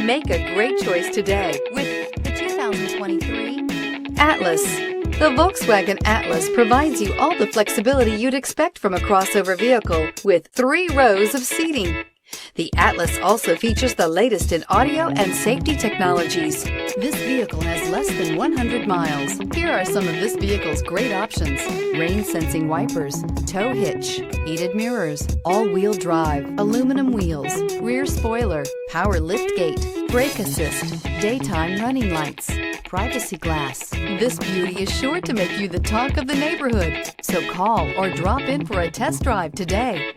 Make a great choice today with the 2023 Atlas. The Volkswagen Atlas provides you all the flexibility you'd expect from a crossover vehicle with 3 rows of seating. The Atlas also features the latest in audio and safety technologies. This vehicle has less than 100 miles. Here are some of this vehicle's great options: rain-sensing wipers, tow hitch, heated mirrors, all-wheel drive, aluminum wheels, rear spoiler, power liftgate, brake assist, daytime running lights, privacy glass. This beauty is sure to make you the talk of the neighborhood. So call or drop in for a test drive today.